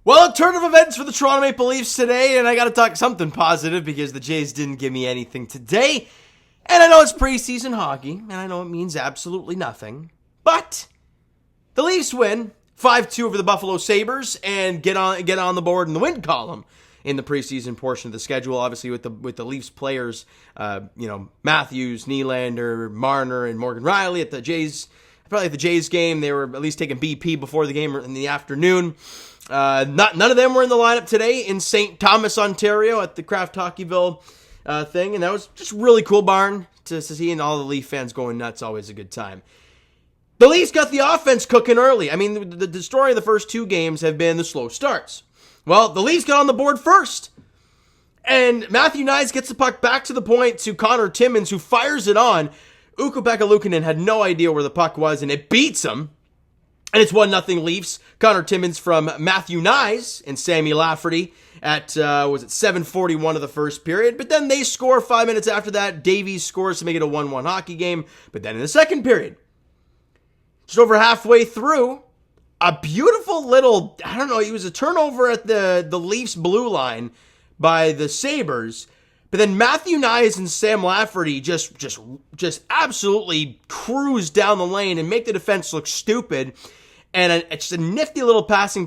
Well, a turn of events for the Toronto Maple Leafs today, and I got to talk something positive because the Jays didn't give me anything today. And I know it's preseason hockey, and I know it means absolutely nothing. But the Leafs win 5-2 over the Buffalo Sabres and get on the board in the win column in the preseason portion of the schedule. Obviously, with the Leafs players, Matthews, Nylander, Marner, and Morgan Riley at the Jays. Probably at the Jays game, they were at least taking BP before the game in the afternoon. None of them were in the lineup today in St. Thomas, Ontario at the Kraft Hockeyville thing, and that was just really cool barn to see, and all the Leaf fans going nuts. Always a good time. The Leafs got the offense cooking early. I mean, the story of the first two games have been the slow starts. Well, the Leafs got on the board first, and Matthew Knies gets the puck back to the point to Connor Timmins, who fires it on. Ukko-Pekka Luukkonen had no idea where the puck was, and it beats him. And it's 1-0 Leafs. Connor Timmins from Matthew Knies and Sammy Lafferty at, 7:41 of the first period. But then they score 5 minutes after that. Davies scores to make it a 1-1 hockey game. But then in the second period, just over halfway through, a beautiful little, it was a turnover at the Leafs blue line by the Sabres. But then Matthew Knies and Sam Lafferty just absolutely cruise down the lane and make the defense look stupid. And it's just a nifty little passing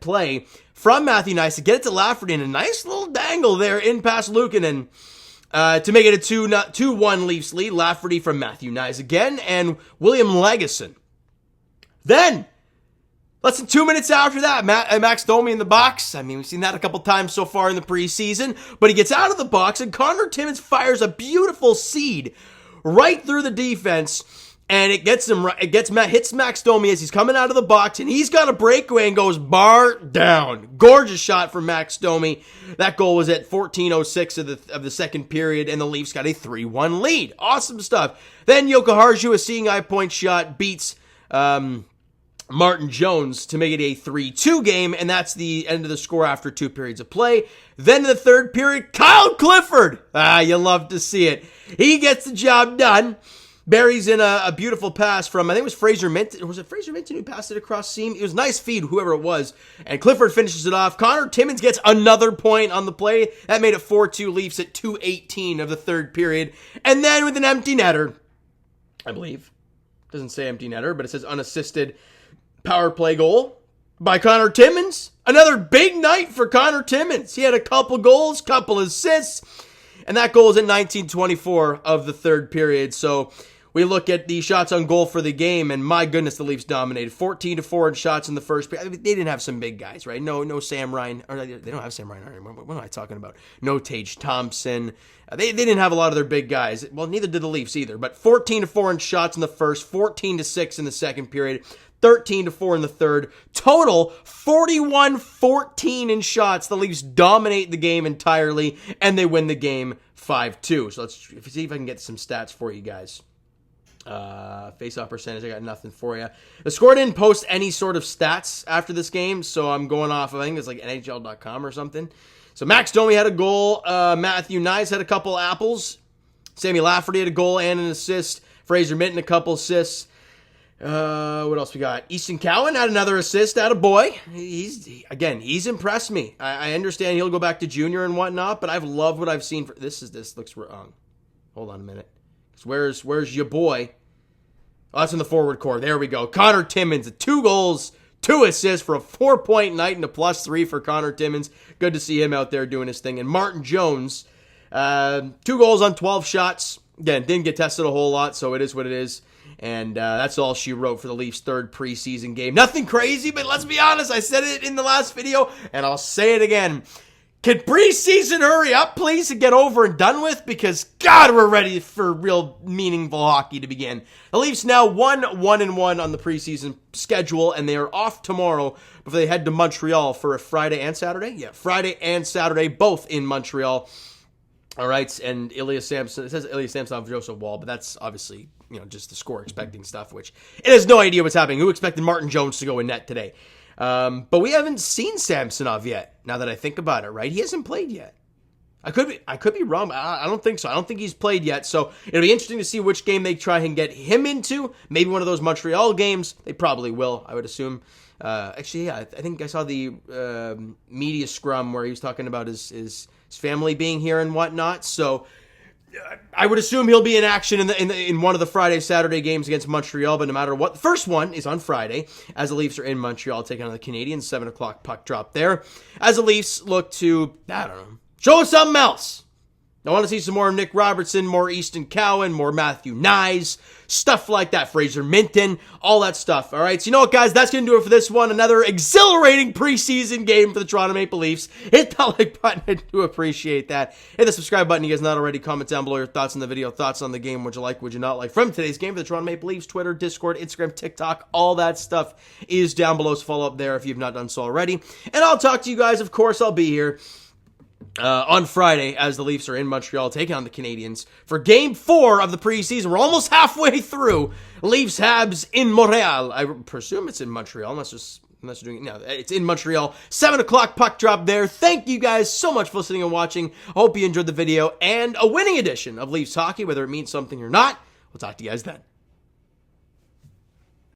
play from Matthew Knies to get it to Lafferty, and a nice little dangle there in past Luukkonen to make it a 2-1 Leafs lead. Lafferty from Matthew Knies again, and William Legason. Then, less than 2 minutes after that, Max Domi in the box. I mean, we've seen that a couple times so far in the preseason. But he gets out of the box, and Connor Timmins fires a beautiful seed right through the defense. And it hits Max Domi as he's coming out of the box, and he's got a breakaway and goes bar down. Gorgeous shot from Max Domi. That goal was at 14:06 of the second period, and the Leafs got a 3-1 lead. Awesome stuff. Then Jukka Harju, a seeing eye point shot, beats Martin Jones to make it a 3-2 game, and that's the end of the score after 2 periods of play. Then in the third period, Kyle Clifford. You love to see it. He gets the job done. Buries in a beautiful pass from, I think it was Fraser Minton. Was it Fraser Minton who passed it across seam? It was a nice feed, whoever it was. And Clifford finishes it off. Connor Timmins gets another point on the play. That made it 4-2 Leafs at 2:18 of the third period. And then with an empty netter, I believe. It doesn't say empty netter, but it says unassisted power play goal by Connor Timmins. Another big night for Connor Timmins. He had a couple goals, couple assists. And that goal is at 19:24 of the third period. So we look at the shots on goal for the game, and my goodness, the Leafs dominated. 14-4 in shots in the first period. I mean, they didn't have some big guys, right? No Sam Ryan. Or they don't have Sam Ryan anymore. What am I talking about? No Tage Thompson. They didn't have a lot of their big guys. Well, neither did the Leafs either. But 14-4 in shots in the first, 14-6 in the second period, 13-4 in the third. Total 41-14 in shots. The Leafs dominate the game entirely, and they win the game 5-2. So let's see if I can get some stats for you guys. Face-off percentage, I got nothing for you. The score didn't post any sort of stats after this game, so I'm going off of, I think it's like NHL.com or something. So Max Domi had a goal. Matthew Knies had a couple apples. Sammy Lafferty had a goal and an assist. Fraser Minton a couple assists. What else we got? Easton Cowan had another assist. Attaboy. He's impressed me. I understand he'll go back to junior and whatnot, but I've loved what I've seen. This looks wrong. Hold on a minute. Where's your boy? Oh, that's in the forward core. There we go. Connor Timmins, 2 goals, 2 assists for a 4-point night and a +3 for Connor Timmins. Good to see him out there doing his thing. And Martin Jones, 2 goals on 12 shots. Again, didn't get tested a whole lot, so it is what it is. And that's all she wrote for the Leafs' third preseason game. Nothing crazy, but let's be honest. I said it in the last video, and I'll say it again. Can preseason hurry up, please, and get over and done with? Because, God, we're ready for real meaningful hockey to begin. The Leafs now 1-1-1 on the preseason schedule, and they are off tomorrow before they head to Montreal for a Friday and Saturday. Yeah, Friday and Saturday, both in Montreal. All right, and Ilya Samson. It says Ilya Samson, Joseph Wall, but that's obviously, just the score expecting stuff, which it has no idea what's happening. Who expected Martin Jones to go in net today? But we haven't seen Samsonov yet, now that I think about it, right? He hasn't played yet. I could be wrong, but I don't think so. I don't think he's played yet, so it'll be interesting to see which game they try and get him into. Maybe one of those Montreal games. They probably will, I would assume. Actually, yeah, I think I saw the media scrum where he was talking about his family being here and whatnot. So I would assume he'll be in action in one of the Friday-Saturday games against Montreal, but no matter what. The first one is on Friday, as the Leafs are in Montreal taking on the Canadiens, 7 o'clock puck drop there. As the Leafs look to, I don't know, show us something else. I want to see some more Nick Robertson, more Easton Cowan, more Matthew Nyes, stuff like that. Fraser Minton, all that stuff. All right, so you know what, guys? That's going to do it for this one. Another exhilarating preseason game for the Toronto Maple Leafs. Hit that like button. I do appreciate that. Hit the subscribe button. You guys not already. Comment down below your thoughts on the video, thoughts on the game. Would you like, would you not like from today's game for the Toronto Maple Leafs? Twitter, Discord, Instagram, TikTok, all that stuff is down below. So follow up there if you've not done so already. And I'll talk to you guys. Of course, I'll be here on Friday as the Leafs are in Montreal taking on the Canadiens for Game 4 of the preseason. We're almost halfway through. Leafs Habs in Montreal. I presume it's in Montreal, unless you're doing it. No, it's in Montreal. 7 o'clock puck drop there. Thank you guys so much for listening and watching. Hope you enjoyed the video and a winning edition of Leafs hockey, whether it means something or not. We'll talk to you guys then.